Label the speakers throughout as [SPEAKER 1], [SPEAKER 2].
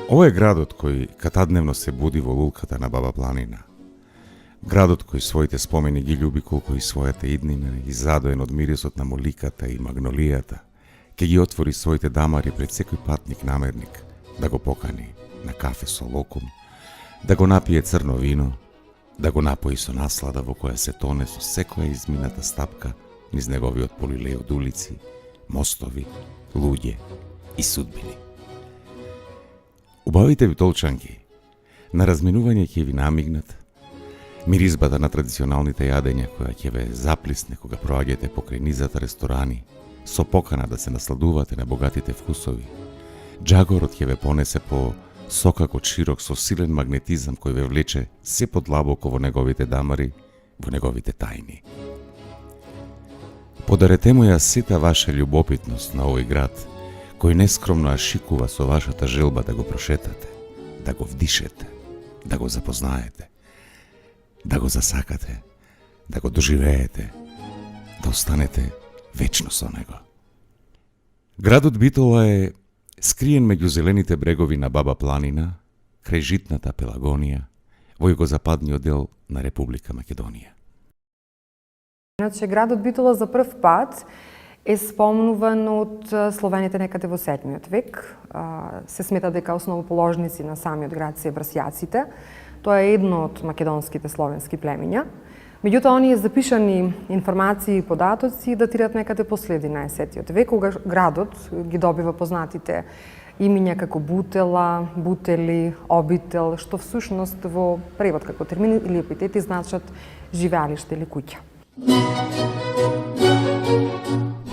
[SPEAKER 1] Ovo je gradот кој катадневно се буди во лулката на Баба Планина. Градот кој своите спомени ги љуби колку и својата иднина и задоен од мирисот на моликата и магнолијата, ќе ги отвори своите дамари пред секој патник намерник да го покани на кафе со локум, да го напие црно вино, да го напои со наслада во која се тоне со секоја измината стапка низ неговиот полилеј од улици, мостови, луѓе и судбини. Убавите битолчанки, на разминување ќе ви намигнат, миризбата на традиционалните јадења која ќе ве заплисне кога проаѓате покрај низата ресторани, со покана да се насладувате на богатите вкусови. Джагорот ќе ве понесе по сокакот широк со силен магнетизам кој ве влече се подлабоко во неговите дамари, во неговите тајни. Подарете му ја сета ваша љубопитност на овој град, кој нескромно ашикува со вашата желба да го прошетате, да го вдишете, да го запознаете, да го засакате, да го доживеете, да останете вечно со него. Градот Битола е скриен меѓу зелените брегови на Баба Планина, крај житната Пелагонија, во југозападниот дел на Република Македонија.
[SPEAKER 2] Иначе, градот Битола за прв пат е спомнуван од словените некаде во 7. век. Се смета дека основоположници на самиот град се врсјаците. Тоа е едно од македонските словенски племиња. Меѓутоа, оние запишани информации и податоци датираат некаде после 11. век, кога градот ги добива познатите имиња како Бутела, Бутели, Обител, што всушност во превод како термини или епитети значат живеалиште или куќа.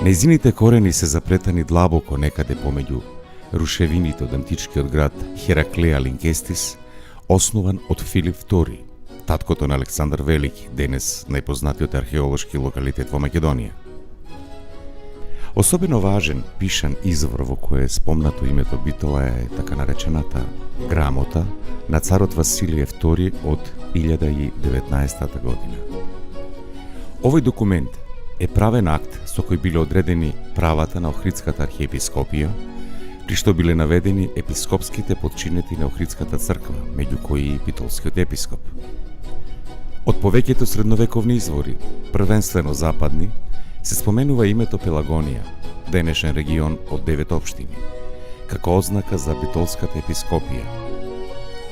[SPEAKER 1] Нејзините корени се запретани длабоко некаде помеѓу рушевините од античкиот град Хераклеја Линкестис, основан од Филип II, таткото на Александар Велики, денес најпознатиот археолошки локалитет во Македонија. Особено важен пишан извор во кој е спомнато името Битола е така наречената грамота на царот Василије II од 1019 година. Овој документ е правен акт со кој биле одредени правата на Охридската архиепископија, при што биле наведени епископските подчинети на Охридската црква, меѓу кои и битолскиот епископ. Од повеќето средновековни извори, првенствено западни, се споменува името Пелагонија, денешен регион од 9 општини, како ознака за битолската епископија,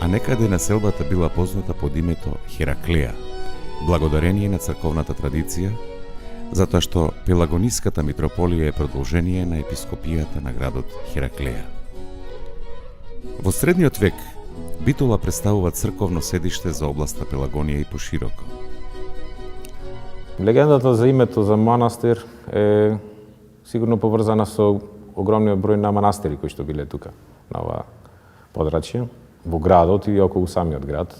[SPEAKER 1] а некаде населбата била позната под името Хераклеја, благодарение на црковната традиција, затоа што Пелагониската митрополија е продолжение на епископијата на градот Хераклеја. Во средниот век, Битола представува црковно седиште за областа Пелагонија и пошироко.
[SPEAKER 3] Легендата за името за манастир е сигурно поврзана со огромниот број на манастири кои што биле тука на ова подрачје, во градот и околу самиот град.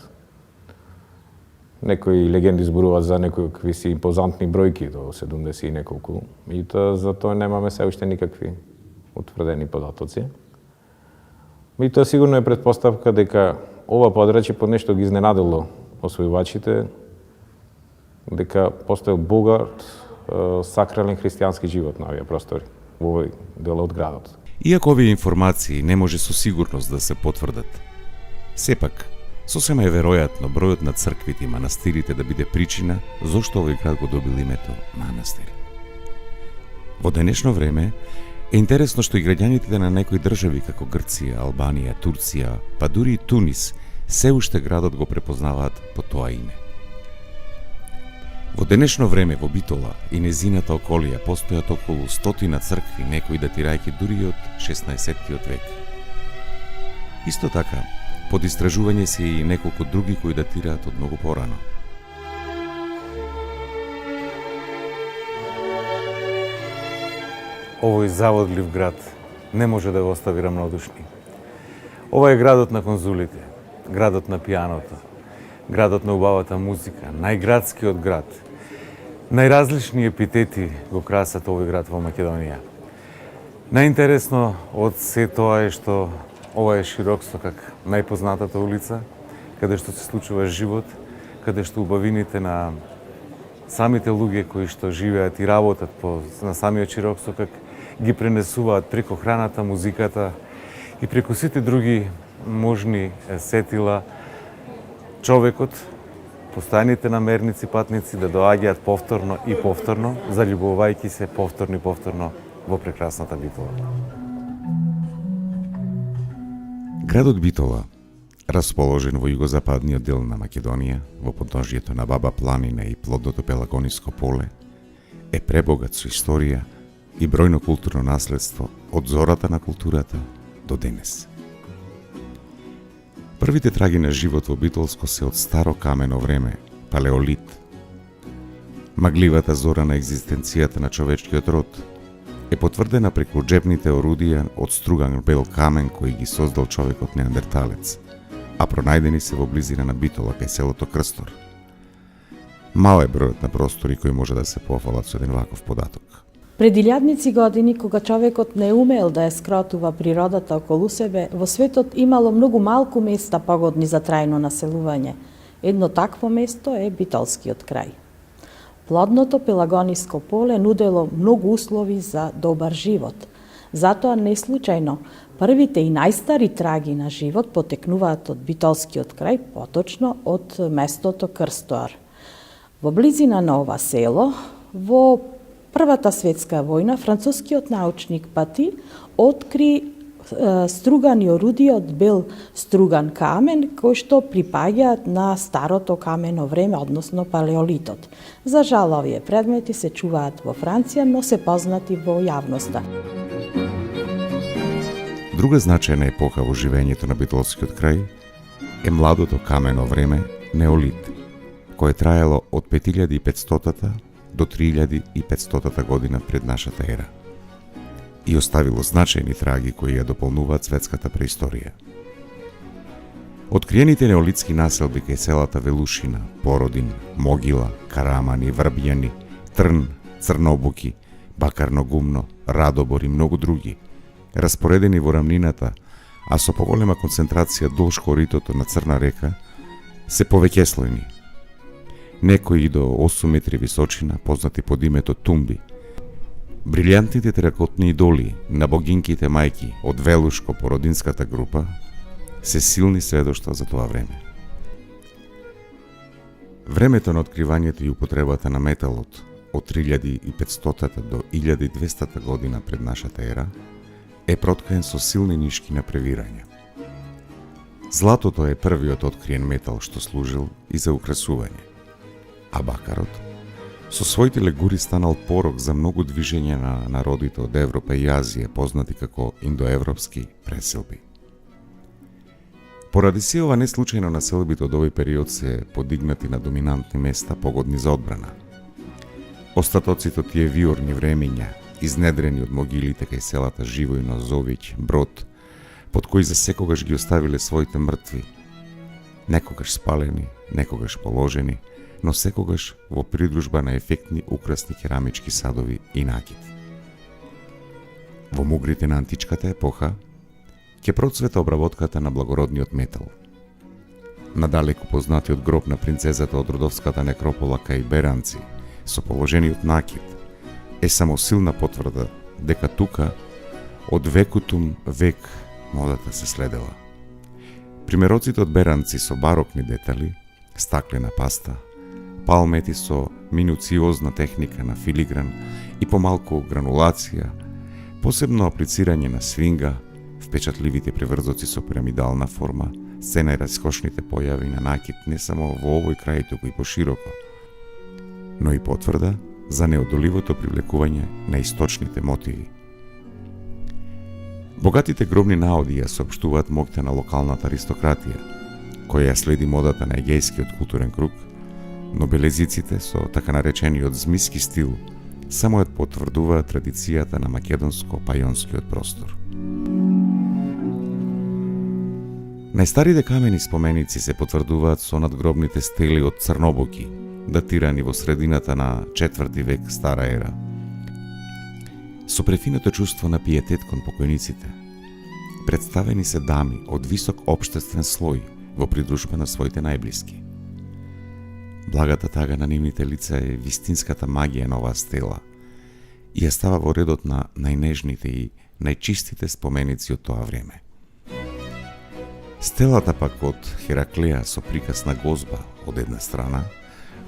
[SPEAKER 3] Некои легенди зборуваат за некои си импозантни бројки до 70 и неколку, меѓутоа за тоа немаме се уште никакви утврдени податоци. Меѓутоа сигурно е претпоставка дека ова подрачје под нешто ги изненадило освојувачите, дека постоел богат сакрален христијански живот на овие простори, во овој дел од градот.
[SPEAKER 1] Иако овие информации не може со сигурност да се потврдат, сепак сосема е веројатно бројот на црквите и манастирите да биде причина зошто овој град го добил името манастир. Во денешно време е интересно што и граѓаните на некои држави како Грција, Албанија, Турција, па дури и Тунис се уште градот го препознаваат по тоа име. Во денешно време во Битола и незината околија постојат околу 100 цркви, некои датирајќи дури од 16-тиот век. Исто така, под истражување се и неколку други кои датираат од многу порано.
[SPEAKER 4] Овој заводлив град не може да го остави рамнодушни. Ова е градот на конзулите, градот на пијаното, градот на убавата музика, најградскиот град. Најразлични епитети го красат овој град во Македонија. Најинтересно од се тоа е што ова е Широкстокак, најпознатата улица, каде што се случува живот, каде што убавините на самите луѓе кои што живеат и работат на самиот Широкстокак ги пренесуваат преку храната, музиката и преку сите други можни сетила човекот, постојаните намерници, патници да доаѓаат повторно и повторно, заљубувајќи се повторно и повторно во прекрасната Битола.
[SPEAKER 1] Градот Битола, расположен во југозападниот дел на Македонија, во подножјето на Баба планина и плодното Пелагониско поле, е пребогат со историја и бројно културно наследство од зората на културата до денес. Првите траги на живот во Битолско се од старо камено време, палеолит. Магливата зора на екзистенцијата на човечкиот род е потврдена преку джебните орудија од струган бел камен кој ги создал човекот неандерталец, а пронајдени се во близина на Битола кај селото Крстор. Мал е бројот на простори кои може да се пофалат со еден ваков податок.
[SPEAKER 5] Пред илјадници години, кога човекот не умел да ја скротува природата околу себе, во светот имало многу малку места погодни за трајно населување. Едно такво место е Битолскиот крај. Плодното Пелагониско поле нудело многу услови за добар живот. Затоа не случајно првите и најстари траги на живот потекнуваат од Битолскиот крај, поточно од местото Крстор. Во близина на ова село, во Првата светска војна, францускиот научник Пати откри стругани орудија од бел струган камен, кои што припаѓаат на старото камено време, односно палеолитот. За жал, овие предмети се чуваат во Франција, но се познати во јавноста.
[SPEAKER 1] Друга значајна епоха во живењето на Битолскиот крај е младото камено време, неолит, кое траело од 5500 до 3500 година пред нашата ера и оставило значајни траги кои ја дополнуваат светската преисторија. Откриените неолитски населби кај селата Велушина, Породин, Могила, Карамани, Врбјани, Трн, Црнобуки, Бакарно гумно, Радобор и многу други, распоредени во рамнината, а со поголема концентрација долж коритото на Црна река, се повеќеслојни. Некои до 8 метри височина, познати под името Тумби. Брилјантните теракотни идоли на богинките мајки од Велушко-породинската група се силни сведоштва за тоа време. Времето на откривањето и употребата на металот од 3500 до 1200 година пред нашата ера е проткаен со силни нишки на превирање. Златото е првиот откриен метал што служил и за украсување, а бакарот со своите легури станал порок за многу движење на народите од Европа и Азија, познати како индоевропски преселби. Поради се ова неслучајно населбите од овој период се подигнати на доминантни места погодни за одбрана. Остатоците од тие виорни времења, изнедрени од могилите кај селата Живојно, Зовиќ, Брод, под кои за секогаш ги оставиле своите мртви, некогаш спалени, некогаш положени, но секогаш во придружба на ефектни украсни керамички садови и накит. Во мугрите на античката епоха ќе процвета обработката на благородниот метал. Надалеку познатиот гроб на принцезата од родовската некропола кај Беранци, со положениот накит, е само силна потврда дека тука од векутум век модата се следела. Примероците од Беранци со барокни детали, стаклена паста, палмети со минуциозна техника на филигран и помалку гранулација, посебно аплицирање на свинга, впечатливите преврзоци со пирамидална форма, Сцена е раскошните појави на накид не само во овој крај, туку и пошироко, но и потврда за неодоливото привлекување на источните мотиви. Богатите гробни наоди ја соопштуваат моќта на локалната аристократија, која ја следи модата на егејскиот културен круг, но белезиците со така наречениот змиски стил само ја потврдуваат традицијата на македонско-пајонскиот простор. Најстарите камени споменици се потврдуваат со надгробните стели од црнобоки, датирани во средината на 4 век стара ера. Со префинато чувство на пиетет кон покојниците, представени се дами од висок општествен слој во придружба на своите најблиски. Благата тага на нивните лица е вистинската магија на оваа стела и ја става во редот на најнежните и најчистите споменици од тоа време. Стелата пак од Хераклеја со приказ на гозба од една страна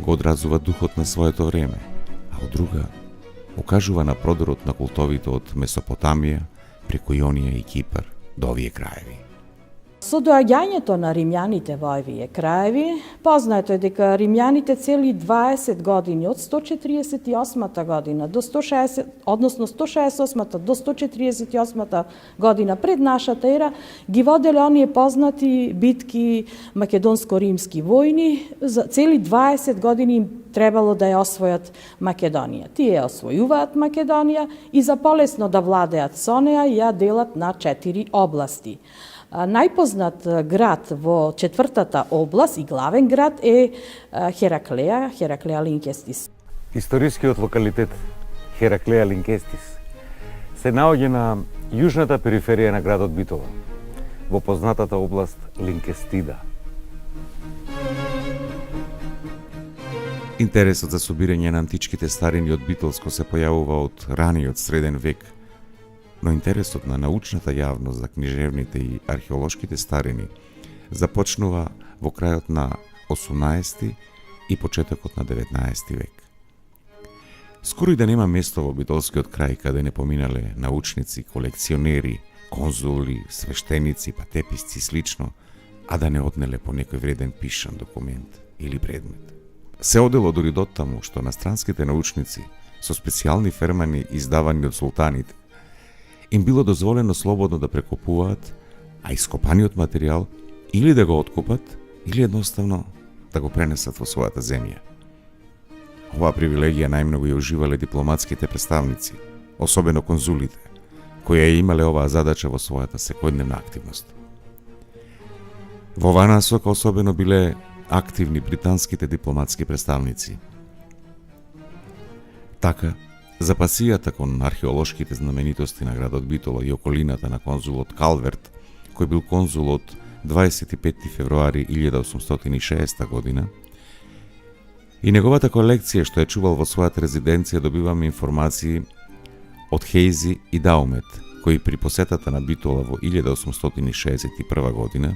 [SPEAKER 1] го одразува духот на своето време, а од друга укажува на продорот на култовите од Месопотамија преку Јонија и Кипар до овие краеви.
[SPEAKER 5] Со доаѓањето на римјаните во овие краеви, познато е дека римјаните цели 20 години од 148 година до 168 до 148 година пред нашата ера ги воделе оние познати битки македонско-римски војни. За цели 20 години им требало да ја освојат Македонија. Тие ја освојуваат Македонија и за полесно да владеат со неа ја делат на 4 области. Најпознат град во четвртата област и главен град е Хераклеја Линкестис.
[SPEAKER 4] Историскиот локалитет Хераклеја Линкестис се наоѓа на јужната периферија на градот Битола, во познатата област Линкестида.
[SPEAKER 1] Интересот за собирање на античките старини од Битолско се појавува од раниот среден век, но интересот на научната јавност за книжевните и археолошките старини започнува во крајот на 18 и почетокот на 19 век. Скоро и да нема место во Битолскиот крај каде не поминале научници, колекционери, конзули, свештеници, патеписци и слично, а да не однеле по некој вреден пишан документ или предмет. Се одело дури дотаму што настранските научници со специјални фермани издавани од султаните им било дозволено слободно да прекопуваат, а ископаниот материјал или да го откупат, или едноставно да го пренесат во својата земја. Оваа привилегија најмногу ја уживале дипломатските представници, особено конзулите, кои ја имале оваа задача во својата секојдневна активност. Во оваа насока особено биле активни британските дипломатски представници. Така, запасијата кон археолошките знаменитости на градот Битола и околината на конзулот Калверт, кој бил конзул од 25 февруари 1860 година, и неговата колекција што ја чувал во својата резиденција, добиваме информации од Хейзи и Даумет, кои при посетата на Битола во 1861 година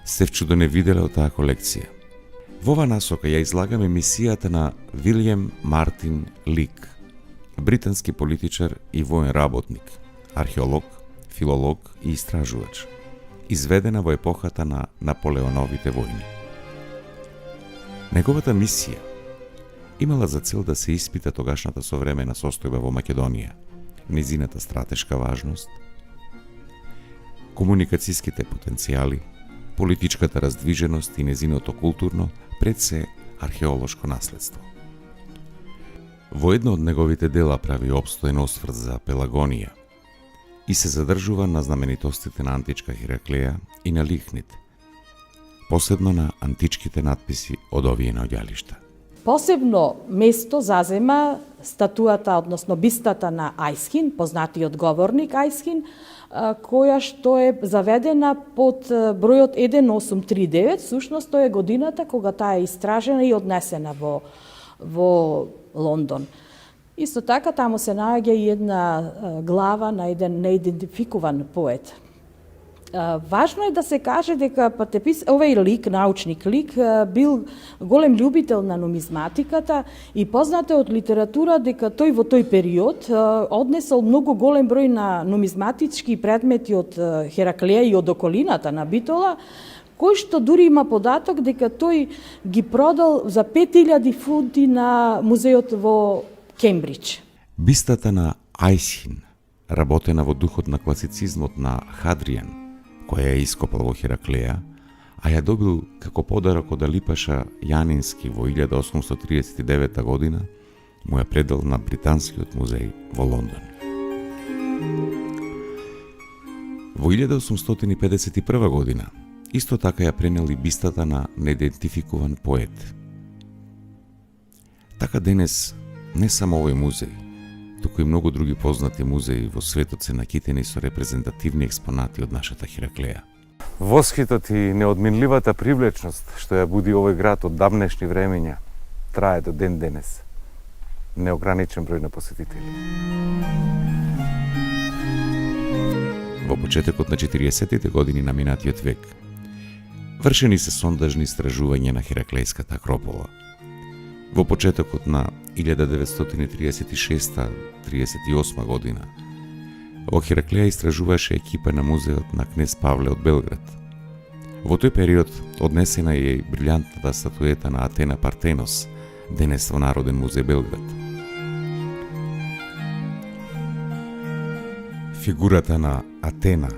[SPEAKER 1] се вчудо не виделе од таа колекција. Во оваа насока ја излагаме мисијата на Вилјем Мартин Лик, британски политичар и воен работник, археолог, филолог и истражувач, изведена во епохата на Наполеоновите војни. Неговата мисија имала за цел да се испита тогашната современа состојба во Македонија, незината стратешка важност, комуникацијските потенцијали, политичката раздвиженост и незиното културно, пред се археолошко наследство. Во едно од неговите дела прави обстоен осврт за Пелагонија и се задржува на знаменитостите на античка Хераклеја и на Лихнит, посебно на античките надписи од овие наоѓалишта.
[SPEAKER 5] Посебно место зазема статуата, односно бистата на Ајсхин, познатиот говорник Ајсхин, која што е заведена под бројот 1839, сушност тоа е годината кога таа е истражена и однесена во Лондон. Исто така таму се наоѓа и една глава на еден неидентификуван поет. Важно е да се каже дека овој лик, научник лик, бил голем љубител на нумизматиката и познато од литература дека тој во тој период однесол многу голем број на нумизматички предмети од Хераклеја и од околината на Битола, кој што дури има податок дека тој ги продал за 5000 фунти на музеот во Кембридж.
[SPEAKER 1] Бистата на Ајсхин, работена во духот на класицизмот на Хадријан, која ја ископал во Хераклеја, а ја добил како подарок од Алипаша Јанински во 1839 година, му ја предал на Британскиот музеј во Лондон. Во 1851 година исто така ја пренел и бистата на неидентификуван поет. Така денес не само овој музеј, туку и многу други познати музеи во светот се накитени со репрезентативни експонати од нашата Хераклеја.
[SPEAKER 4] Восхитот и неодминливата привлечност што ја буди овој град од давнешни времења трае до ден денес. Неограничен број на посетители.
[SPEAKER 1] Во почетокот на 40-тите години на минатиот век вршени се сондажни истражувања на Хераклејската акропола. Во почетокот на 1936-38 година во Хераклеја истражуваше екипа на музеот на кнез Павле од Белград. Во тој период однесена е и брилјантната статуета на Атена Партенос, денес во Народен музеј Белград. Фигурата на Атена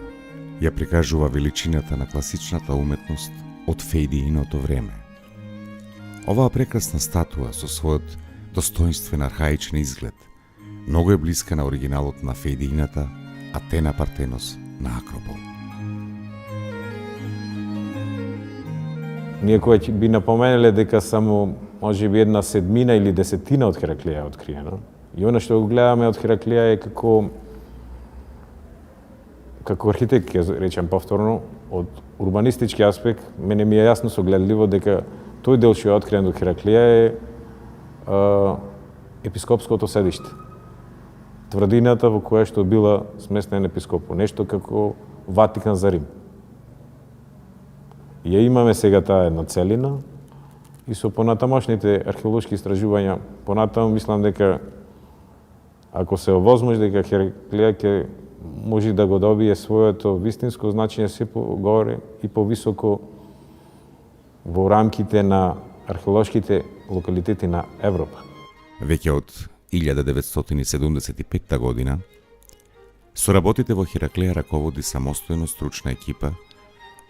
[SPEAKER 1] ја прикажува величината на класичната уметност од Фејдииното време. Оваа прекрасна статуа со својот достоинствен архаичен изглед многу е блиска на оригиналот на Фејдиината Атена Партенос на Акропол.
[SPEAKER 3] Ние кои би напоменале дека само можеби 1/7 или 10 од Хераклеја е откриено. И она што го гледаме од Хераклеја е како архитект, ќе речем повторно, од урбанистички аспект, мене ми е јасно согледливо дека тој дел што е откриен од Хераклеја е епископското седиште. Тврдината во која што била сместен епископо, нешто како Ватикан за Рим. Ја имаме сега таа една целина и со понатамошните археолошки истражувања, понатаму мислам дека ако се овозможи дека Хераклеја ќе може да го добие своето вистинско значење се погоре и повисоко во рамките на археолошките локалитети на Европа.
[SPEAKER 1] Веќе од 1975 година, со работите во Хераклеја раководи самостојно стручна екипа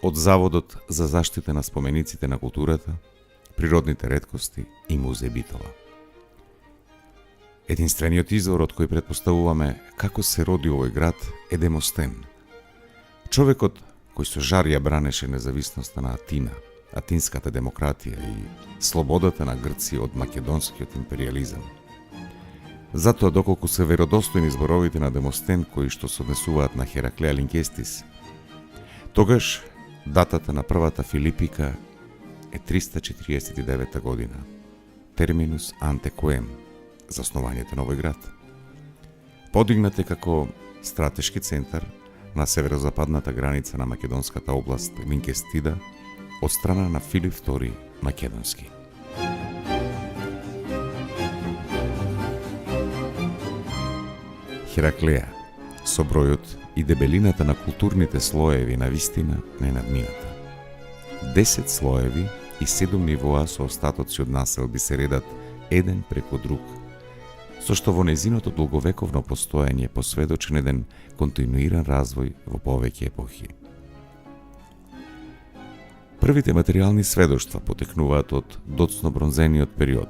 [SPEAKER 1] од Заводот за заштита на спомениците на културата, природните реткости и музеј Битола. Единствениот извор од кој предпоставуваме како се роди овој град е Демостен. Човекот кој со жар ја бранеше независноста на Атина, атинската демократија и слободата на Грција од македонскиот империализам. Затоа, доколку се веродостојни зборовите на Демостен кои што се однесуваат на Хераклеја Линкестис, тогаш датата на првата Филипика е 349 година, терминус анте коем, за основањето на овој град. Подигнат е како стратешки центар на северозападната граница на македонската област Линкестида од страна на Филип II Македонски. Хераклеја, со бројот и дебелината на културните слоеви на вистина не надмината. 10 слоеви и 7 нивоа со остатоци од населби се редат еден преку друг, со што во незиното долговековно постоење е посведочен еден континуиран развој во повеќе епохи. Првите материјални сведоштва потекнуваат од доцно-бронзениот период.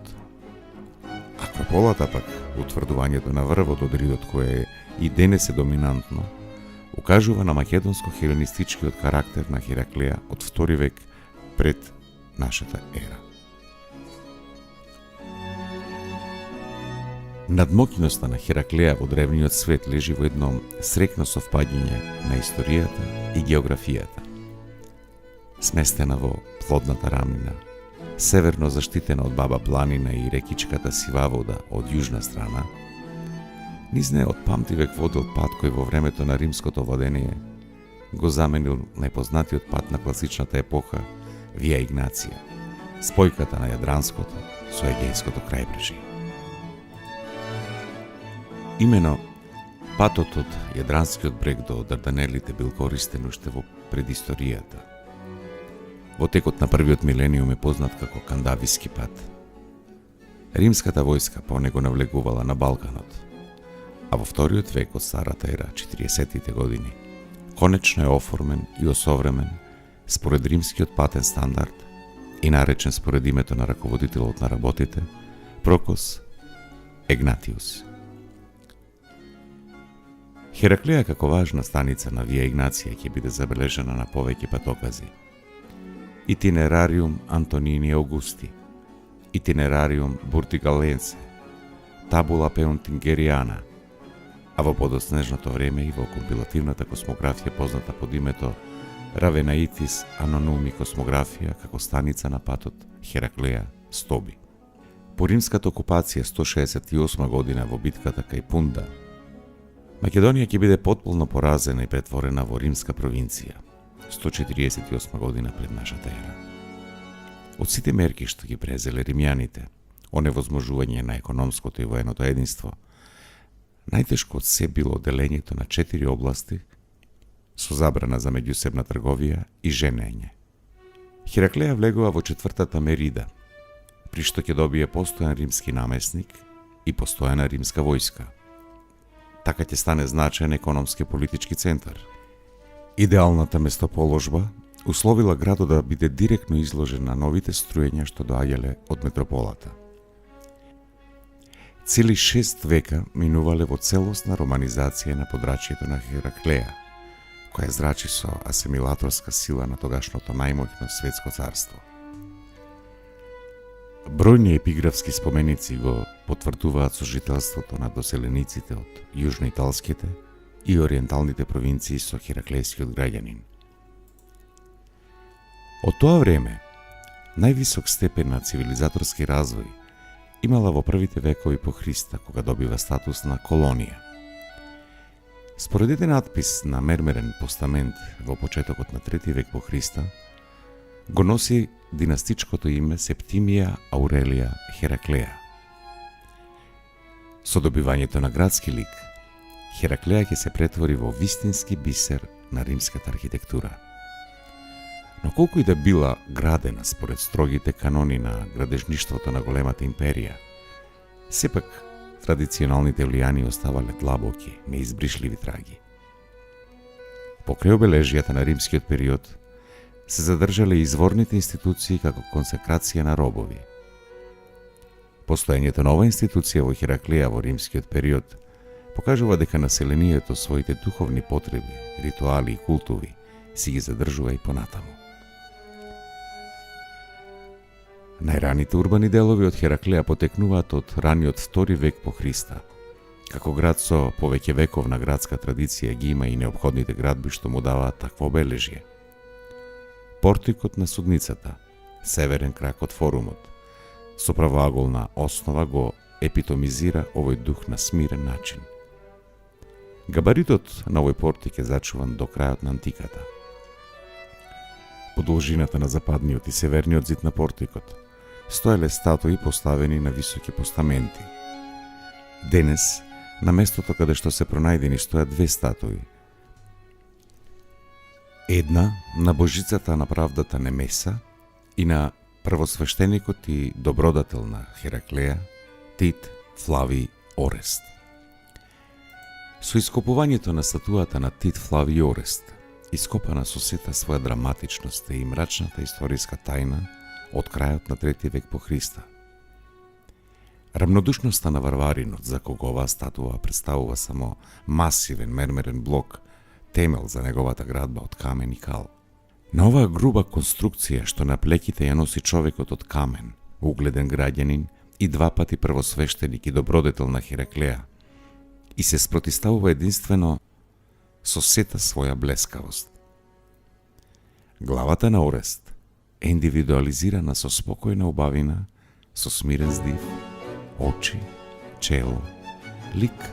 [SPEAKER 1] Акрополата пак, утврдувањето на врвот од ридот кое и денес е доминантно, укажува на македонско-хеленистичкиот карактер на Хераклеја од 2 век пред нашата ера. Надмокиноста на Хераклеја во древниот свет лежи во едно срекно совпаѓање на историјата и географијата. Сместена во плодната рамнина, северно заштитена од Баба планина и рекичката Сива вода од јужна страна, низ неа од памтивек водел пат кој во времето на римското владение го заменил најпознатиот пат на класичната епоха Вија Игнација, спојката на Јадранското со Егејското крајбрежје. Имено патот од Јадранскиот брег до Дарданелите бил користен уште во предисторијата. во текот на првиот милениум е познат како Кандависки пат. Римската војска по него навлегувала на Балканот, а во вториот век од Старата ера, 40-тите години, конечно е оформен и осовремен според римскиот патен стандард и наречен според името на раководителот на работите, Прокос Егнатиус. Хераклеја како важна станица на Вија Игнација ќе биде забележана на повеќе патокази. Itinerarium Antonini Augusti, Itinerarium Burtigalense, Tabula Peuntingeriana, а во подоснежното време и во компилативната космографија позната под името Ravennaitis Anonumi космографија како станица на патот Хераклеја Стоби. По римската окупација 168 година во битката кај Пунда, Македонија ќе биде потполно поразена и претворена во римска провинција 148 година пред нашата ера. Од сите мерки што ги презеле римјаните, оневозможување на економското и военото единство, најтешко од се било делењето на 4 области со забрана за меѓусебна трговија и женење. Хераклеја влегува во 4-та Мерида, при што ќе добие постојан римски намесник и постојана римска војска. Така ќе стане значаен економски политички центар. Идеалната местоположба условила градот да биде директно изложен на новите струења што доаѓале од метрополата. Цели 6 века минувале во целосна романизација на подрачјето на Хераклеја, која зрачи со асимилаторска сила на тогашното најмоќно светско царство. Бројни епиграфски споменици го потврдуваат сожителството на доселениците од јужноиталските и ориенталните провинции со хераклејскиот граѓанин. Од тоа време, највисок степен на цивилизаторски развој имала во првите векови по Христа, кога добива статус на колонија. Според еден надпис на мермерен постамент во почетокот на 3 век по Христа, го носи династичкото име Септимија Аурелија Хераклеја. Со добивањето на градски лик, Хераклеја ќе се претвори во вистински бисер на римската архитектура. Но колку и да била градена според строгите канони на градежништвото на големата империја, сепак традиционалните влијани оставале длабоки, неизбришливи траги. Покрај обележјата на римскиот период, се задржале изворните институции како консекрација на робови. Постоењето на оваа институција во Хераклеја во римскиот период покажува дека населението своите духовни потреби, ритуали и култови си ги задржува и понатаму. Најраните урбани делови од Хераклеја потекнуваат од раниот 2 век по Христа. Како град со повеќе вековна градска традиција ги има и неопходните градби што му даваат такво обележје. Портикот на судницата, северен крак од форумот, со правоаголна основа го епитомизира овој дух на смирен начин. Габаритот на овој портик е зачуван до крајот на антиката. По должината на западниот и северниот зид на портикот стоеле статуи поставени на високи постаменти. Денес, на местото каде што се пронајдени стојат 2 статуи. Една на Божицата на правдата Немеса и на првосвештеникот и добродател на Хераклеја, Тит Флавиј Орест. Со ископувањето на статуата на Тит Флавиј Орест, ископана со сета своја драматичност и мрачната историска тајна од крајот на 3 век по Христа. Рамнодушноста на варваринот, за кого оваа статуа представува само масивен мермерен блок, темел за неговата градба од камен и кал. На оваа груба конструкција што на плеките ја носи човекот од камен, угледен граѓанин и 2 пати првосвештеник и добродетел на Хераклеја, и се спротиставува единствено со сета своја блескавост. Главата на Орест е индивидуализирана со спокојна убавина, со смирен здив, очи, чело, лик,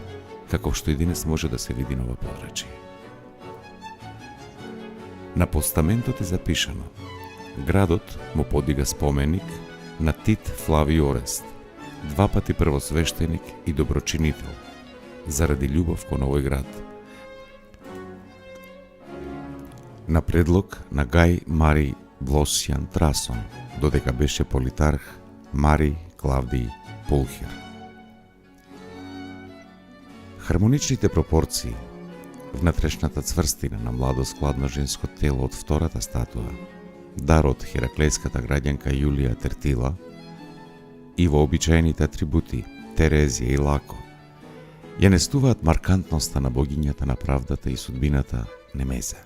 [SPEAKER 1] како што и денес може да се види на ова подрачје. На постаментот е запишано: градот му подига споменик на Тит Флавиј Орест, 2 пати првосвештеник и доброчинител, заради љубов кон овој град. На предлог на Гај Мари Блосијан Трасон, додека беше политарх Мари Клавдиј Пулхер. Хармоничните пропорции, внатрешната цврстина на младо складно женско тело од втората статуа, дар од хераклејската граѓанка Јулија Тертила, и вообичаените атрибути Терезија и Лако, ја нестуваат маркантноста на богињата на правдата и судбината Немеза.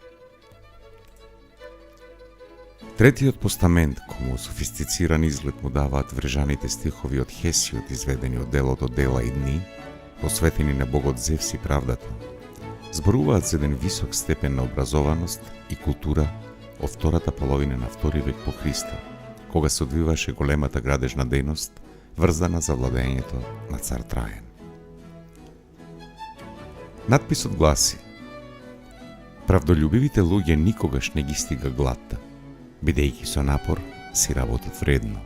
[SPEAKER 1] Третиот постамент, кому софистициран изглед му даваат врежаните стихови од Хесиод, изведени од делото Дела и дни, посветени на богот Зевс и правдата, зборуваат за еден висок степен на образованост и култура од втората половина на втори век по Христа, кога се одвиваше големата градежна дејност врзана за владењето на цар Трајан. Надписот гласи: правдолюбивите луѓе никогаш не ги стига глад, бидејќи со напор си работат вредно.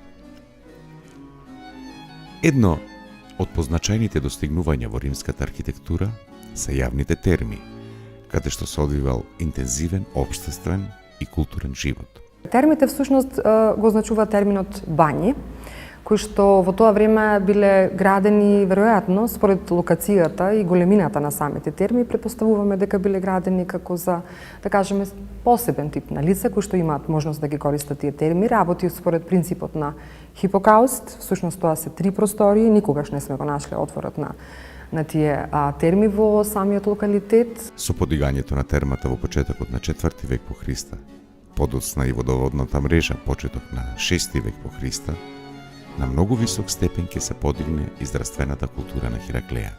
[SPEAKER 1] Едно од позначајните достигнувања во римската архитектура се јавните терми, каде што се одвивал интензивен општествен и културен живот.
[SPEAKER 2] Термите всушност го означува терминот бањи, кои што во тоа време биле градени веројатно според локацијата и големината на самите терми, претпоставуваме дека биле градени како за, да кажеме, посебен тип на лица кои што имаат можност да ги користат тие терми, работи според принципот на Хипокауст. Всушност тоа се 3 простории, никогаш не сме го нашле отворот на тие терми во самиот локалитет.
[SPEAKER 1] Со подигањето на термата во почетокот на 4 век по Христа, подоцна и водоводната мрежа почеток на 6 век по Христа, на многу висок степен ќе се подигне и здравствената култура на Хераклеја.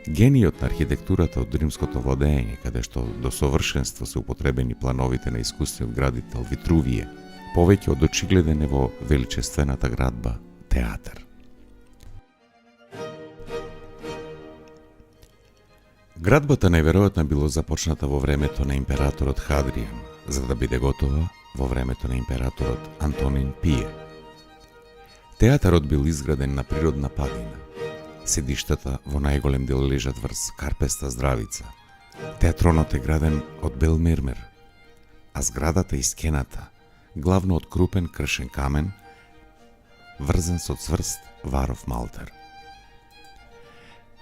[SPEAKER 1] Гениот на архитектурата од римското владење, каде што до совршенство се употребени плановите на искусниот градител Витрувије, повеќе од очигледен е во величествената градба театар. Градбата најверојатно било започната во времето на императорот Хадријан, за да биде готова во времето на императорот Антонин Пие. Театарот бил изграден на природна падина. Седиштата во најголем дел лежат врз карпеста здравица. Театронот е граден од бел мермер, а зградата и скената главно од крупен кршен камен, врзан со цврст варов малтер.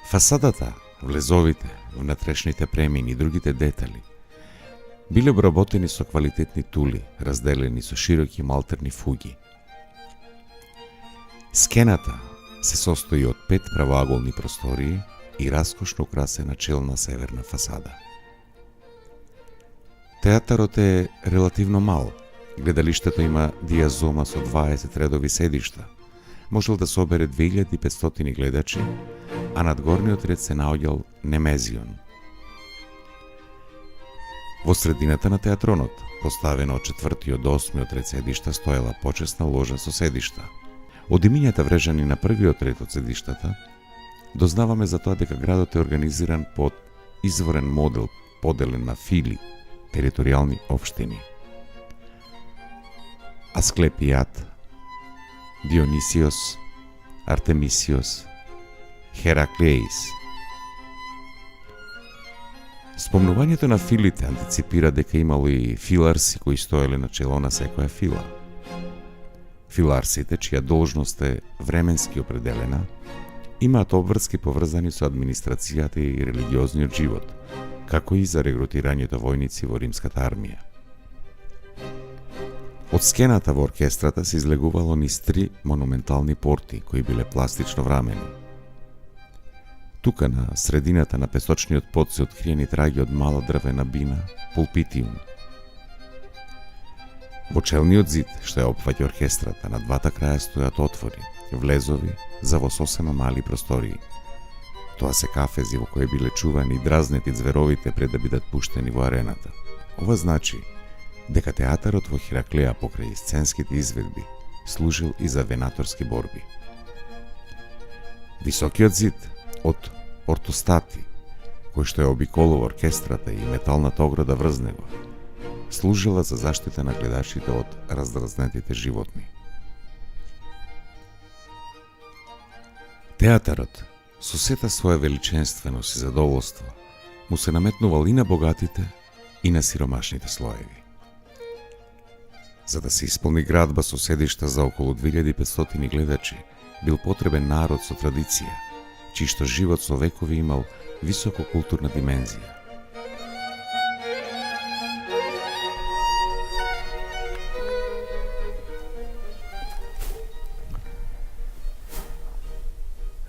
[SPEAKER 1] Фасадата, влезовите, внатрешните премини и другите детали биле обработени со квалитетни тули, разделени со широки малтерни фуги. Скената се состои од 5 правоаголни простории и раскошно украсена челна северна фасада. Театарот е релативно мал. Гледалиштето има диазома со 20 редови седишта. Можел да собере 2500 гледачи, а над горниот ред се наоѓал Немезион. Во средината на театронот, поставено од 4 до 8 ред седишта, стоела почесна ложа со седишта. Од имињата врежани на првиот ред од седиштата, дознаваме за тоа дека градот е организиран по изворен модел, поделен на фили, територијални општини. Асклепијат, Дионисиос, Артемисиос, Хераклеис. Спомнувањето на филите антиципира дека имало и филарси кои стоеле на чело на секоја фила. Филарсите, чија должност е временски определена, имаат обврски поврзани со администрацијата и религиозниот живот, како и за регрутирањето војници во римската армија. Од скената во оркестрата се излегувало низ 3 монументални порти, кои биле пластично врамени. Тука на средината на песочниот под се откриени траги од мала дрвена бина, пулпитиум. Во челниот зид, што ја опфаќа оркестрата, на двата краја стојат отвори, влезови за во сосема мали простории. Тоа се кафези во кои биле чувани и дразнети зверовите пред да бидат пуштени во арената. Ова значи дека театарот во Хераклеја покрај сценските изведби служил и за венаторски борби. Високиот зид од ортостати, кој што ја обиколува оркестрата и металната ограда врз него, служила за заштита на гледачите од раздразнетите животни. Театарот, со сета своја величенственост и задоволство, му се наметнувал и на богатите, и на сиромашните слоеви. За да се исполни градба со седишта за околу 2500 гледачи, бил потребен народ со традиција, чиј што живот со векови имал високо културна димензија.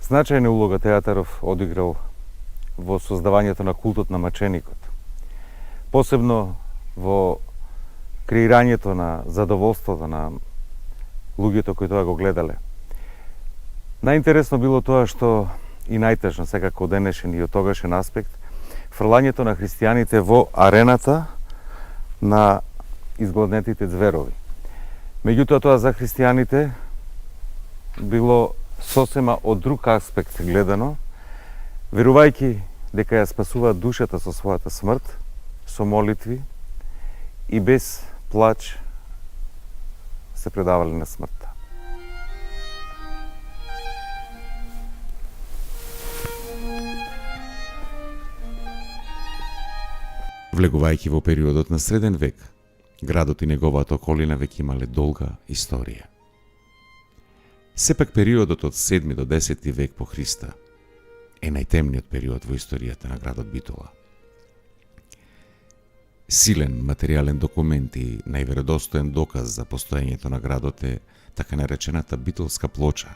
[SPEAKER 4] Значајна улога театаров одиграл во создавањето на култот на маченикот. Посебно во креирањето на задоволството на луѓето кои тоа го гледале. Најинтересно било тоа што и најтежно секако денешен и од тогашен аспект, фрлањето на христијаните во арената на изгладнетите зверови. Меѓутоа тоа за христијаните било сосема од друг аспект гледано, верувајќи дека ја спасуваат душата со својата смрт, со молитви и без плач се предавале на смртта.
[SPEAKER 1] Влегувајќи во периодот на среден век, градот и неговата околина веќе имале долга историја. Сепак периодот од 7 до 10 век по Христа е најтемниот период во историјата на градот Битола. Силен материјален документ и најверодостоен доказ за постоењето на градот е така наречената Битолска плоча,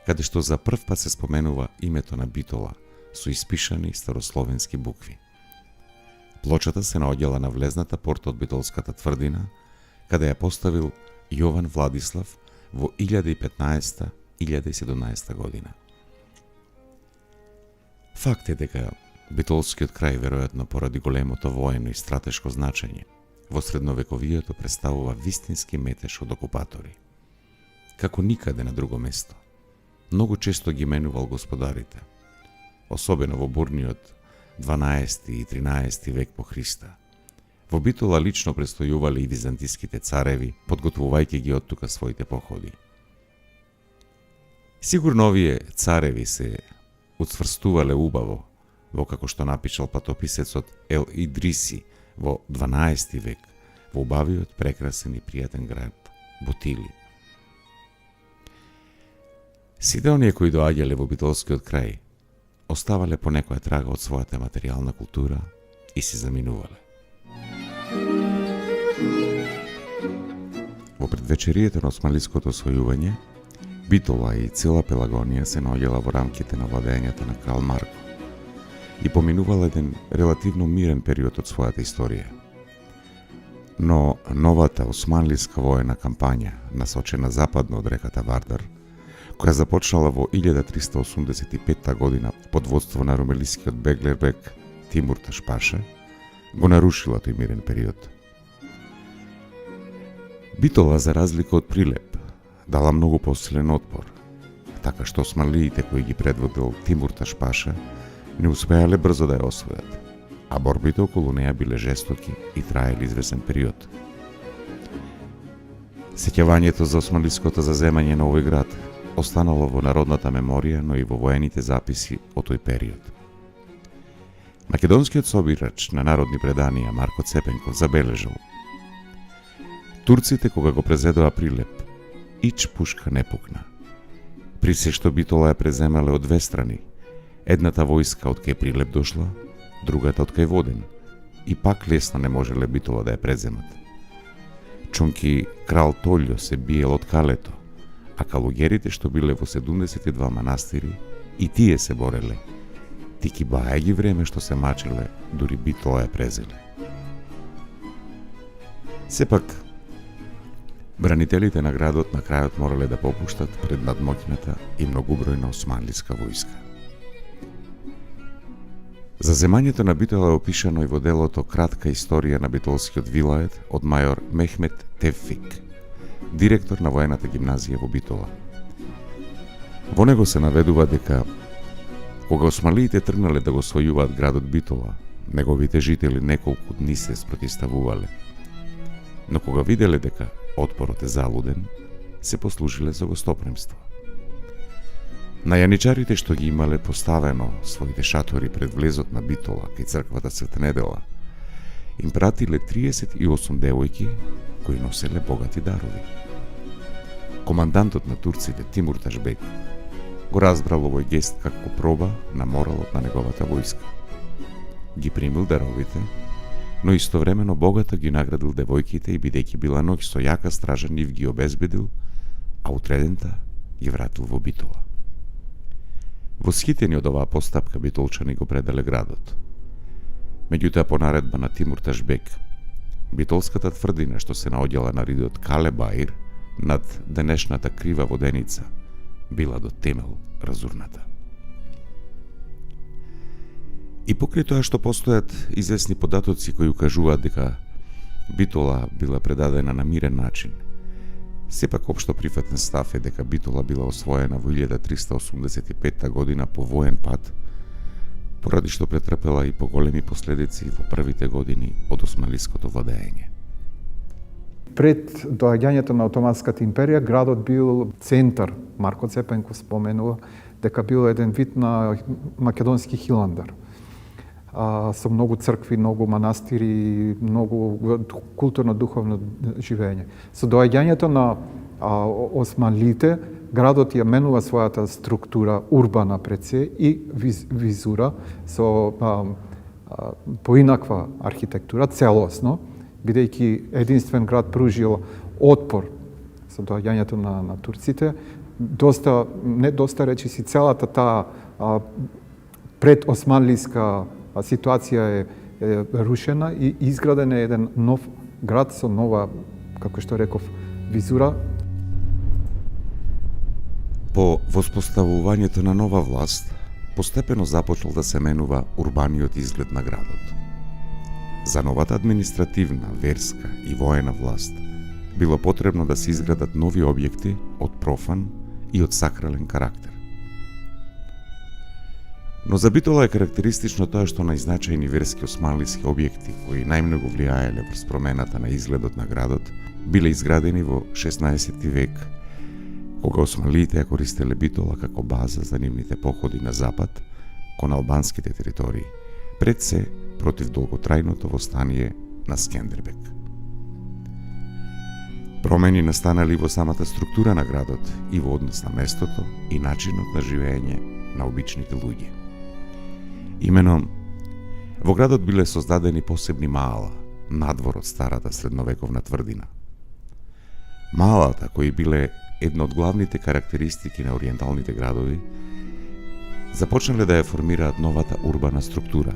[SPEAKER 1] каде што за прв пат се споменува името на Битола со испишани старословенски букви. Плочата се наоѓала на влезната порта од Битолската тврдина, каде ја поставил Јован Владислав во 1015-1017 година. Факт е дека Битолскиот крај, веројатно поради големото воено и стратешко значење, во средновековието представува вистински метеж од окупатори. Како никаде на друго место, многу често ги менувал господарите, особено во бурниот 12 и 13 век по Христа. Во Битола лично престојувале и византиските цареви, подготвувајќи ги оттука своите походи. Сигурно овие цареви се уцврстувале убаво, во како што напишал патописецот Ел Идриси во 12 век, во убавиот, прекрасен и пријатен град Бутили. Сите оние кои доаѓале во Битолскиот крај, оставале по некоја трага од својата материјална култура и се заминувале. Во предвечерието на османлиското освојување, Битола и цела Пелагонија се наоѓала во рамките на владењето на крал Марко и поминувал еден релативно мирен период од својата историја. Но новата османлиска воена кампања, насочена западно од реката Вардар, која започнала во 1385 година под водство на румелискиот беглербек Тимурташ Паша, го нарушила тој мирен период. Битола, за разлика од Прилеп, дала многу посилен отпор, така што османлиите кои ги предводил Тимурташ Паша не успеале брзо да ја освојат, а борбите околу неа биле жестоки и траеле извесен период. Сеќавањето за османлиското заземање на овој град останало во народната меморија, но и во воените записи од тој период. Македонскиот собирач на народни преданија Марко Цепенков забележал: турците кога го презедоа Прилеп, ич пушка не пукна. При се што Битола ја преземале од две страни, едната војска од кај Прилеп дошла, другата од кај Воден, и пак лесно не можеле Битола да ја преземат. Чунки крал Толјо се биел од калето, а калугерите што биле во 72 манастири, и тие се бореле. Тики баја ги време што се мачеле, дури Битола ја презеле. Сепак, бранителите на градот на крајот морале да попуштат пред надмоќната и многубројна османлиска војска. Заземањето на Битола е опишано и во делото Кратка историја на битолскиот вилает од мајор Мехмет Тевфик, директор на воената гимназија во Битола. Во него се наведува дека кога османлиите тргнале да го освојуваат градот Битола, неговите жители неколку дни се спротивставувале. Но кога виделе дека отпорот е залуден, се послужиле за гостопремство. На јаничарите што ги имале поставено своите шатори пред влезот на Битола кај црквата Света Недела им пратиле 38 девојки кои носеле богати дарови. Командантот на турците Тимур Ташбек го разбрал овој гест како проба на моралот на неговата војска. Ги примил даровите, но истовремено богато ги наградил девојките и бидејќи била ноќ со јака стража нив ги обезбедил, а утредента ги вратил во Битола. Восхитени од оваа постапка битолчани го пределе градот. Меѓутоа по наредба на Тимур Ташбек, битолската тврдина што се наоѓала на ридот Кале Баир над денешната крива воденица била до темел разурната. И покрај тоа што постојат известни податоци кои укажуваат дека Битола била предадена на мирен начин, сепак општо прифатен став е дека Битола била освоена во 1385 година по воен пат, поради што претрпела и поголеми последици во првите години од османлиското владење.
[SPEAKER 6] Пред доаѓањето на Отоманската империја, градот бил центар, Марко Цепенко споменува, дека бил еден вид на македонски Хиландар. Со многу цркви, многу манастири, многу културно-духовно живење. Со доаѓањето на османлите, градот ја менува својата структура урбана пред се и визура со поинаква архитектура, целосно, бидејќи единствен град пружил отпор со доаѓањето на турците. Не доста речиси целата таа предосманлиска ситуација е рушена и изграден е еден нов град со нова, како што реков, визура.
[SPEAKER 1] По воспоставувањето на нова власт, постепено започнал да се менува урбаниот изглед на градот. За новата административна, верска и воена власт било потребно да се изградат нови објекти од профан и од сакрален карактер. Но за Битола е карактеристично тоа што најзначајни верски османлиски објекти кои најмногу влијаеле врз промената на изгледот на градот биле изградени во 16 век, кога османлиите ја користеле Битола како база за нивните походи на запад кон албанските територии, пред се против долготрајното востание на Скендербек. Промени настанали во самата структура на градот и во однос на местото и начинот на живење на обичните луѓе. Имено, во градот биле создадени посебни маала, надвор од старата средновековна тврдина. Маалата, кои биле една од главните карактеристики на ориенталните градови, започнале да ја формираат новата урбана структура,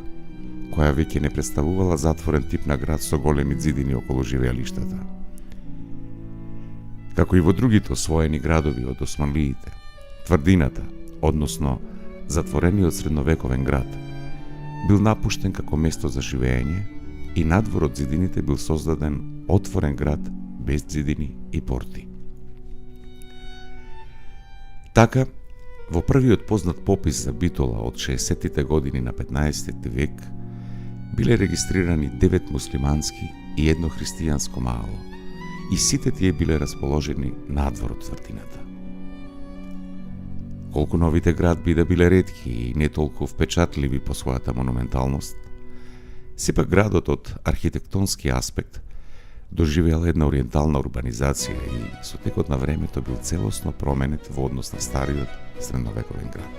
[SPEAKER 1] која веќе не представувала затворен тип на град со големи зидини околу живеалиштата. Како и во другите освоени градови од османлиите, тврдината, односно затворениот средновековен град, бил напуштен како место за живење и надвор од зидините бил создаден отворен град без зидини и порти. Така, во првиот познат попис за Битола од 60-тите години на 15 век биле регистрирани 9 муслимански и едно христијанско маало, и сите тие биле расположени надвор од тврдината. Колку новите градби да биле ретки и не толку впечатливи по својата монументалност, сепак градот од архитектонски аспект доживеал една ориентална урбанизација и со текот на времето бил целосно променет во однос на стариот средновековен град.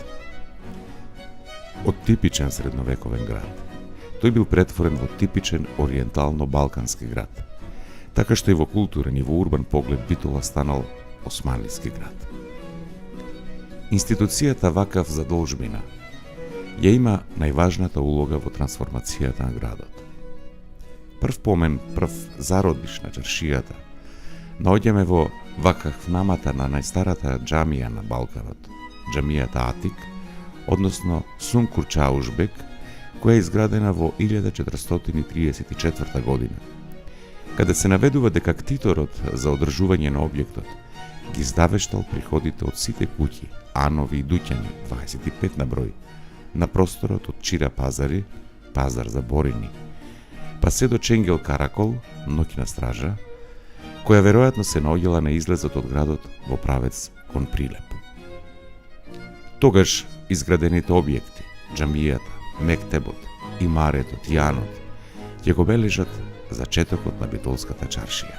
[SPEAKER 1] Од типичен средновековен град, тој бил претворен во типичен ориентално-балкански град, така што и во културен и во урбан поглед Битола станал османлиски град. Институцијата вакав задолжбина ја има најважната улога во трансформацијата на градот. Прв помен, прв зародиш на чаршијата наоѓаме во вакафнамата на најстарата џамија на Балканот, џамијата Атик, односно Сункур Чаушбек, која е изградена во 1434 година, каде се наведува дека ктиторот за одржување на објектот ги издавештал приходите од сите куќи, анови и дуќани, 25 на број, на просторот од Чира пазари, пазар за Борини, па се до Ченгел Каракол, ноќна стража, која веројатно се наоѓала на излезот од градот во правец кон Прилеп. Тогаш изградените објекти, џамијата, мектебот, имаретот, јанот, ќе го бележат зачетокот на битолската чаршија.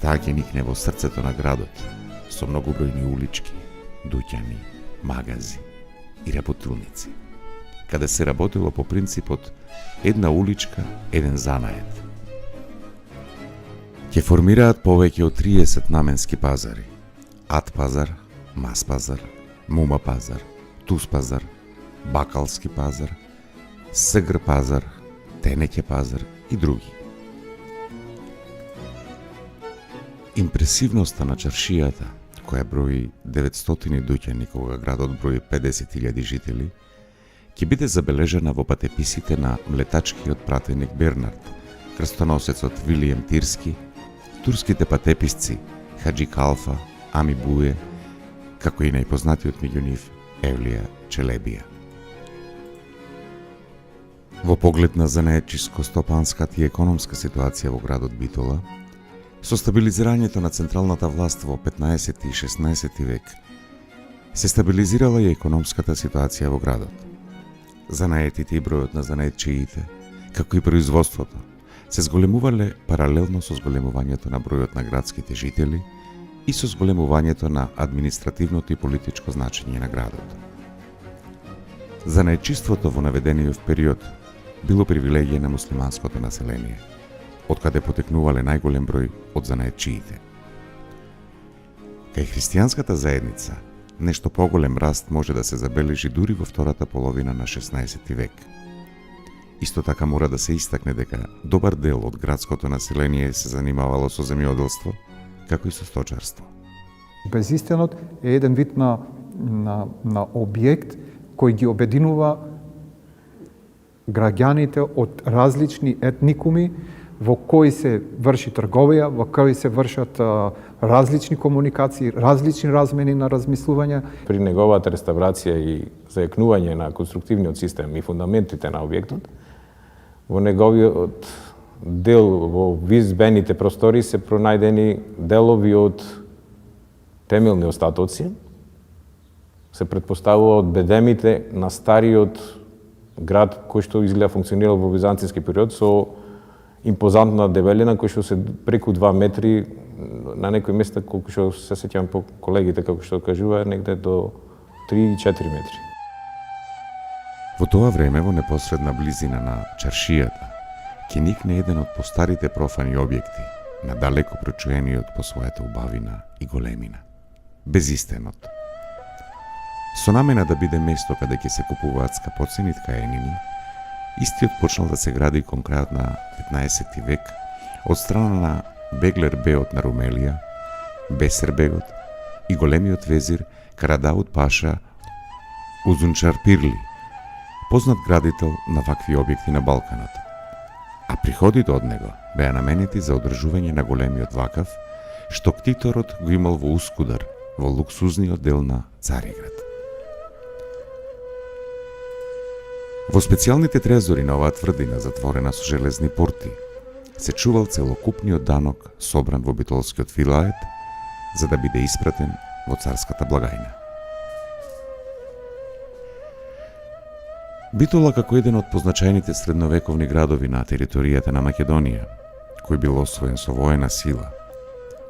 [SPEAKER 1] Таа ќе никне во срцето на градот, со многобројни улички, дуќани, магази и работилници, каде се работело по принципот една уличка, еден занает. Ќе формираат повеќе од 30 наменски пазари: Ат пазар, Мас пазар, Мума пазар, Туз пазар, Бакалски пазар, Сгр пазар, Тенеќе пазар и други. Импресивноста на чаршијата, која брои 900 дуќани кога градот брои 50.000 жители, ќе биде забележана во патеписите на млетачкиот пратеник Бернард, крстоносецот Вилијам Тирски, турските патеписци Хаджи Калфа, Ами Буе, како и најпознатиот меѓу нив Евлија Челебија. Во поглед на занаетчиско-стопанската и економска ситуација во градот Битола, со стабилизирањето на централната власт во 15 и 16 век, се стабилизирала и економската ситуација во градот. Занаетите и бројот на занаетчиите, како и производството, се зголемувале паралелно со зголемувањето на бројот на градските жители и со зголемувањето на административното и политичко значење на градот. Занаетчиството во наведениот период било привилегија на муслиманското население, откаде потекнувале најголем број од занаетчиите. Кај христијанската заедница, нешто поголем раст може да се забележи дури во втората половина на 16 век. Исто така мора да се истакне дека добар дел од градското население се занимавало со земјоделство, како и со сточарство.
[SPEAKER 6] Безистенот е еден вид на објект кој ги обединува граѓаните од различни етникуми, во кои се врши трговија, во кои се вршат различни комуникации, различни размени на размислувања.
[SPEAKER 3] При неговата реставрација и зајакнување на конструктивниот систем и фундаментите на објектот, во неговиот дел во визбените простори се пронајдени делови од темелни остатоци. Се претпоставува од бедемите на стариот град кој што изгледа функционирал во византијски период со импозантна дебелина кој што се преку 2 метри, на некои места колку што се сеќавам по колегите како што кажува негде до 3-4 метри.
[SPEAKER 1] Во тоа време, во непосредна близина на чаршијата, ќе никне еден од постарите профани објекти, надалеко прочуениот по својата убавина и големина – Безистенот. Со намена да биде место каде ќе се купуваат скапоцени ткаенини, истиот почнал да се гради кон крајот на 15 век од страна на Беглер Беот на Румелија, Бесер Бегот и големиот везир Карадауд Паша Узунчар Пирли, познат градител на вакви објекти на Балканот, а приходите од него беа наменети за одржување на големиот вакав, што ктиторот го имал во Ускудар, во луксузниот дел на Цариград. Во специјалните трезори на оваа тврдина, затворена со железни порти, се чувал целокупниот данок собран во битолскиот вилает, за да биде испратен во царската благајна. Битола како еден од позначајните средновековни градови на територијата на Македонија, кој бил освоен со воена сила,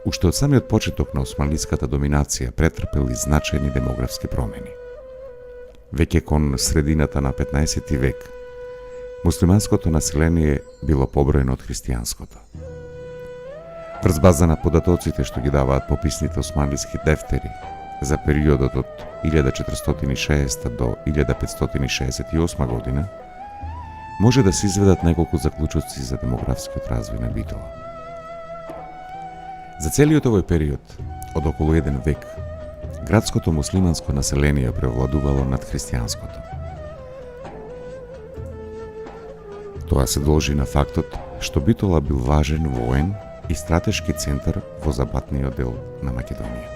[SPEAKER 1] уште од самиот почеток на османлиската доминација претрпел и значајни демографски промени. Веќе кон средината на 15 век, муслиманското население било поброено од христијанското. Врз база на податоците што ги даваат пописните османлиски дефтери за периодот од 1460 до 1568 година, може да се изведат неколку заклучоци за демографскиот развој на Битола. За целиот овој период, од околу 1 век, градското муслиманско население превладувало над христијанското. Тоа се должи на фактот што Битола бил важен воен и стратешки центар во западниот дел на Македонија.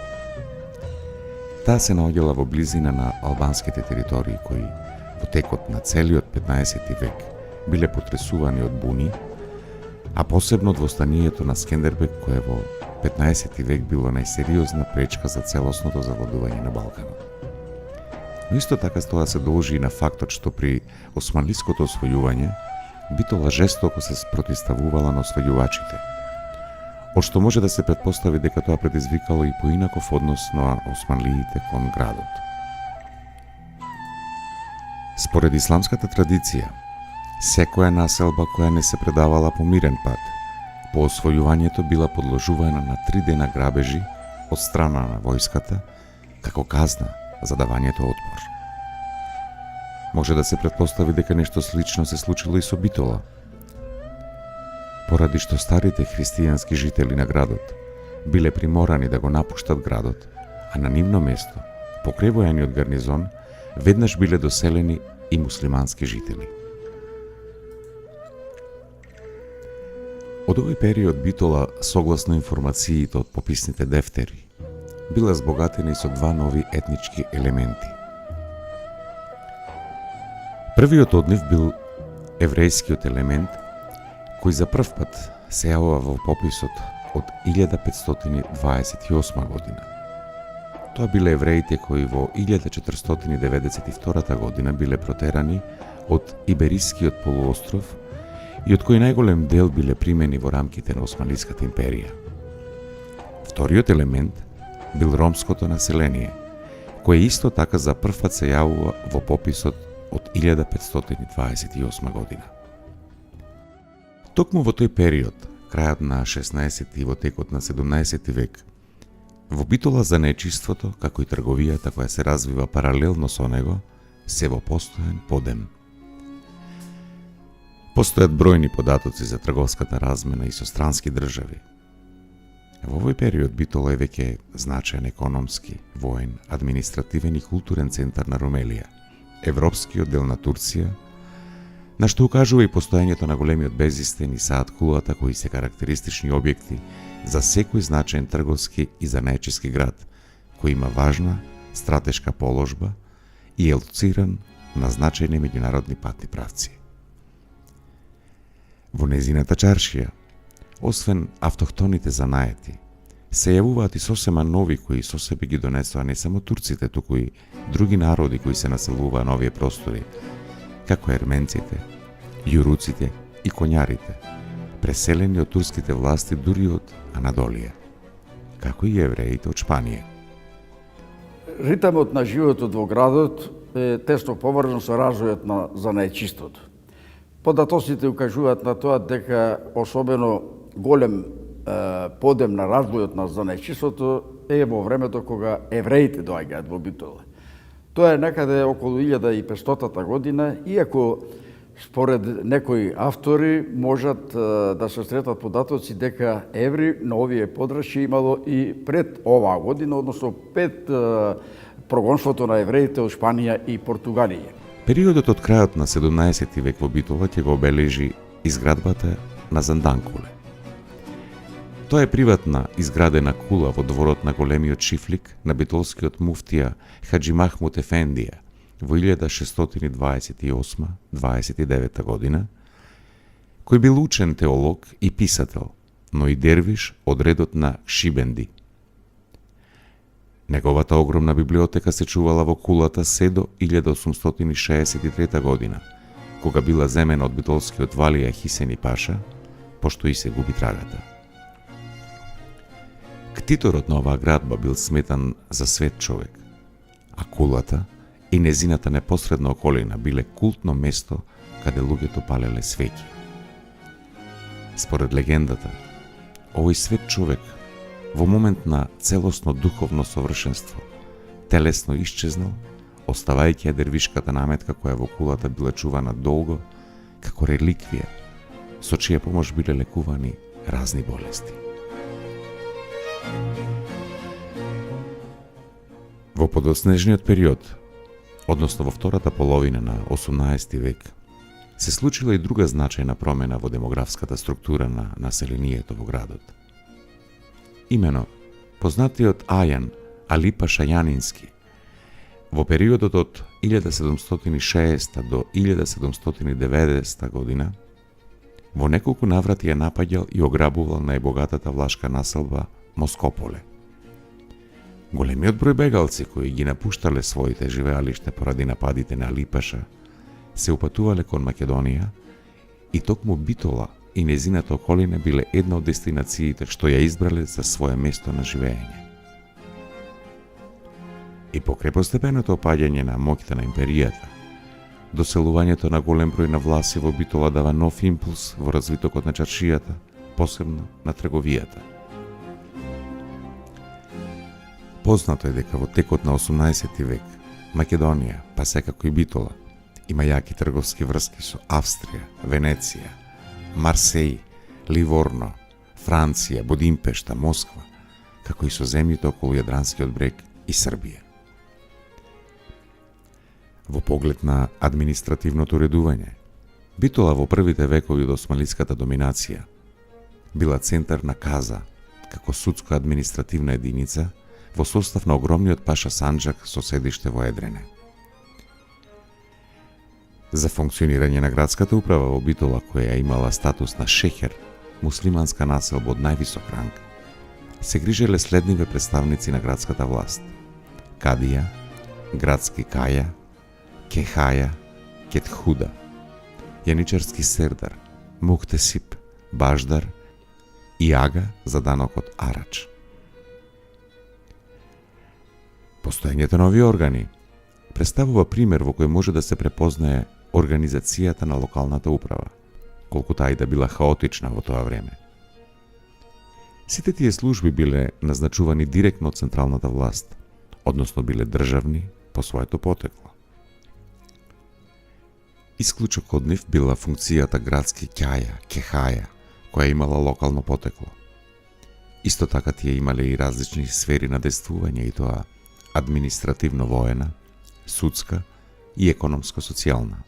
[SPEAKER 1] Таа се наоѓала во близина на албанските територии кои во текот на целиот 15 век биле потресувани од буни, а посебно од востанието на Скендербег кое во 15 век било најсериозна пречка за целосното завладување на Балканот. Но исто така тоа се должи и на фактот што при османлиското освојување Битола жестоко се спротивставувала на освојувачите, од што може да се претпостави дека тоа предизвикало и поинаков однос на османлиите кон градот. Според исламската традиција, секоја населба која не се предавала по мирен пат, по освојувањето била подложувана на 3 дена грабежи од страна на војската, како казна за давањето отпор. Може да се претпостави дека нешто слично се случило и со Битола, поради што старите христијански жители на градот биле приморани да го напуштат градот, а на нивно место, покрај војаниот гарнизон, веднаш биле доселени и муслимански жители. Од овој период Битола, согласно информациите од пописните дефтери, била збогатена и со 2 нови етнички елементи. Првиот од нив бил еврејскиот елемент, кој за прв пат се јавува во пописот од 1528 година. Тоа биле евреите кои во 1492 година биле протерани од Иберискиот полуостров и од кои најголем дел биле примени во рамките на Османлиската империја. Вториот елемент бил ромското население, кое исто така за прв пат се јавува во пописот од 1528 година. Токму во тој период, крајот на 16 и во текот на 17 век, во Битола занечиството, како и трговијата која се развива паралелно со него, се во постојан подем. Постојат бројни податоци за трговската размена и со странски држави. Во овој период Битола е веќе значаен економски, воен, административен и културен центар на Румелија, европскиот дел на Турција, на што укажува и постоењето на големиот Безистен и Саат Кулата, кои се карактеристични објекти за секој значаен трговски и занаечиски град, кој има важна стратешка положба и е лоциран на значајни меѓународни патни правци. Во незината чаршија, освен автохтоните занаети, се јавуваат и сосема нови кои со себе ги донесоа не само турците, туку и други народи кои се населуваа на овие простори, како ерменците, јуруците и конјарите, преселени од турските власти дури од Анадолија, како и евреите од Шпанија.
[SPEAKER 7] Ритамот на животот во градот е тесно поврзан со развојот на занаечиството. Податоците укажуваат на тоа дека особено голем подем на развојот на занаечиството е во времето кога евреите доаѓаат во Битола. Тоа е некаде околу 1500 година, иако според некои автори можат да се сретат податоци дека евреи на овие подрачја имало и пред оваа година, односно пред прогонството на евреите од Шпанија и Португалија.
[SPEAKER 1] Периодот од крајот на 17 век во Битола ќе го обележи изградбата на Занданкуле. Тоа е приватна изградена кула во дворот на големиот шифлик на битолскиот муфтија Хаджи Махмут Ефендија во 1628-29 година, кој бил учен теолог и писател, но и дервиш од редот на Шибенди. Неговата огромна библиотека се чувала во кулата се до 1863 година, кога била земена од битолскиот валија Хисени Паша, пошто и се губи трагата. Ктиторот на оваа градба бил сметан за свет човек, а кулата и незината непосредна околина биле култно место каде луѓето палеле свеќи. Според легендата, овој свет човек во момент на целосно духовно совршенство телесно исчезнал, оставајќи ја дервишката наметка која во кулата била чувана долго како реликвија, со чија помош биле лекувани разни болести. Во подоснежниот период, односно во втората половина на 18 век, се случила и друга значајна промена во демографската структура на населението во градот. Имено, познатиот Ајан Алипа Шајанински, во периодот од 1706 до 1790 година, во неколку наврати ја напаѓал и ограбувал најбогатата влашка населба Москополе. Големиот број бегалци кои ги напуштале своите живеалишта поради нападите на Алипаша се упатувале кон Македонија и токму Битола и незината околина биле една од дестинациите што ја избрале за свое место на живење. И покрај постепеното опаѓање на моќта на империјата, доселувањето на голем број на власи во Битола дава нов импулс во развитокот на чаршијата, посебно на трговијата. Познато е дека во текот на 18 век Македонија, па секако и Битола, има јаки трговски врски со Австрија, Венеција, Марсеј, Ливорно, Франција, Будимпешта, Москва, како и со земјите околу Јадранскиот брег и Србија. Во поглед на административното уредување, Битола во првите векови од османлиската доминација била центар на Каза, како судско-административна единица во состав на огромниот паша Санџак со седиште во Едрене. За функционирање на градската управа во Битола, која имала статус на шехер, муслиманска населба од највисок ранг, се грижеле следниве представници на градската власт: Кадија, градски каја, кехаја, кетхуда, јаничарски сердар, мухтесип, баждар и ага за данокот арач. Постоењето на овие органи представува пример во кој може да се препознае организацијата на локалната управа, колку таа и да била хаотична во тоа време. Сите тие служби биле назначувани директно од централната власт, односно биле државни по своето потекло. Исклучок од нив била функцијата градски ќаја, кехаја, која имала локално потекло. Исто така тие имале и различни сфери на действување, и тоа административно-воена, судска и економско-социјална.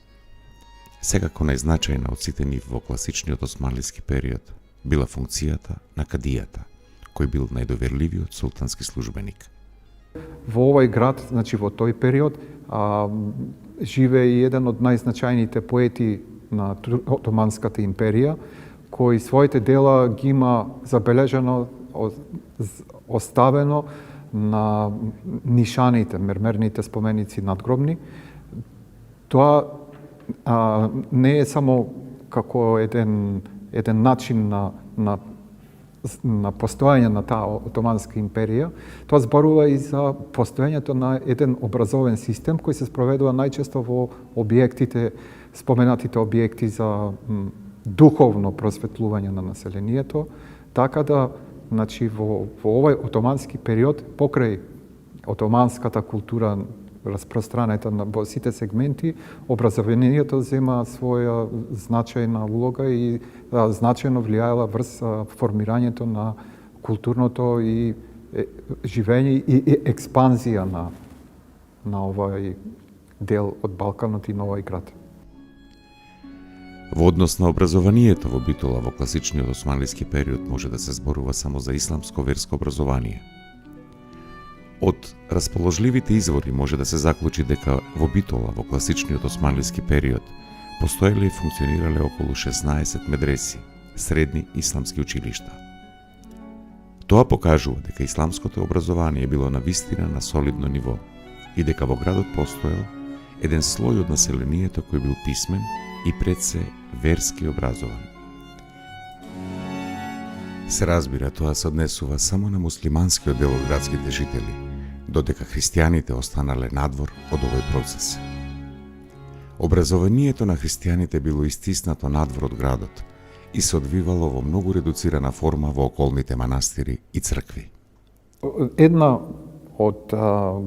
[SPEAKER 1] Секако најзначајна од сите нив во класичниот османлиски период била функцијата на кадијата, кој бил најдоверливиот султански службеник.
[SPEAKER 6] Во овој град, значи во тој период, живее и еден од најзначајните поети на Отоманската империја, кој своите дела ги има забележано, оставено на нишаните, мермерните споменици надгробни. Тоа не е само како еден начин на постојање на таа Отоманска империја, тоа зборува и за постоењето на еден образовен систем кој се спроведува најчесто во објектите, споменатите објекти за духовно просветлување на населението, така да, значи, во овој отомански период, покрај отоманската култура распространета во сите сегменти, образованието зема своја значајна улога и значајно влијаела врз формирањето на културното и живење и експанзија на овој дел од Балканот и на овој град.
[SPEAKER 1] Во однос на образованието во Битола во класичниот османлиски период може да се зборува само за исламско верско образование. Од расположливите извори може да се заклучи дека во Битола во класичниот османлиски период постоеле и функционирале околу 16 медреси, средни исламски училишта. Тоа покажува дека исламското образование било на вистина на солидно ниво и дека во градот постоел еден слој од населението кој бил писмен и пред се верски образован. Се разбира, тоа се однесува само на муслиманскиот дел од градските жители, додека христијаните останале надвор од овој процес. Образованието на христијаните било истиснато надвор од градот и се одвивало во многу редуцирана форма во околните манастири и цркви.
[SPEAKER 6] Една од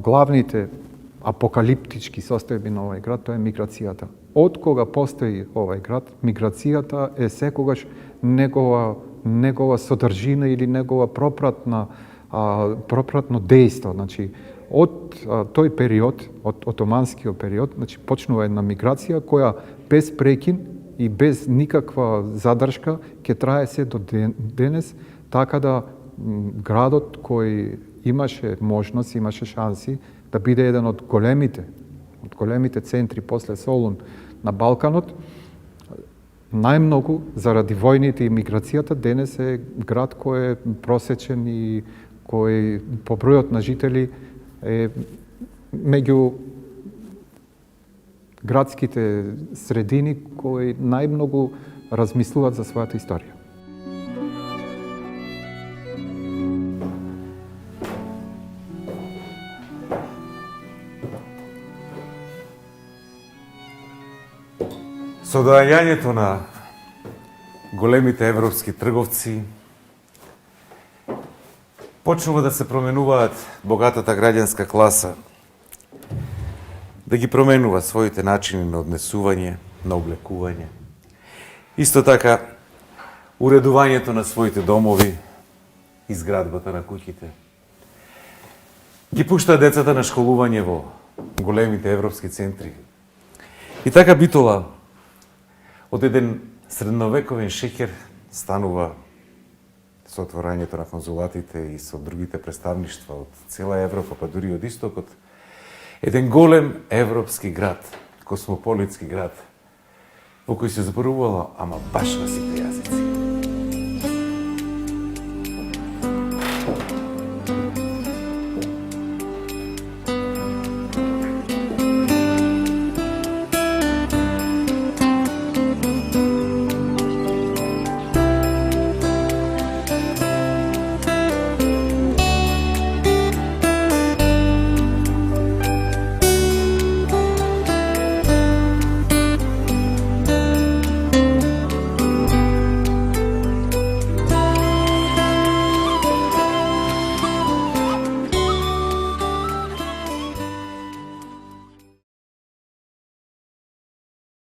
[SPEAKER 6] главните апокалиптички состојби на овој град, тоа е миграцијата. Од кога постои овој град, миграцијата е секогаш негова содржина или негова пропратно дејство. Значи, од тој период, од отоманскиот период, значи почнува една миграција која без прекин и без никаква задршка ќе трае се до денес, така да градот кој имаше можност, имаше шанси да биде еден од големите центри после Солун на Балканот, најмногу заради војните и миграцијата денес е град кој е просечен и кој по бројот на жители е меѓу градските средини кои најмногу размислуваат за својата историја.
[SPEAKER 4] Со доаѓањето на големите европски трговци, почнува да се променуваат богатата граѓанска класа, да ги променува своите начини на однесување, на облекување. Исто така, уредувањето на своите домови, изградбата на куќите. Ги пушта децата на школување во големите европски центри. И така Битола, од еден средновековен шеќер, станува со отворањето на конзулатите и со другите представништва од цела Европа, па дури од истокот, еден голем европски град, космополитски град, во кој се зборувало, ама баш на сите јазици.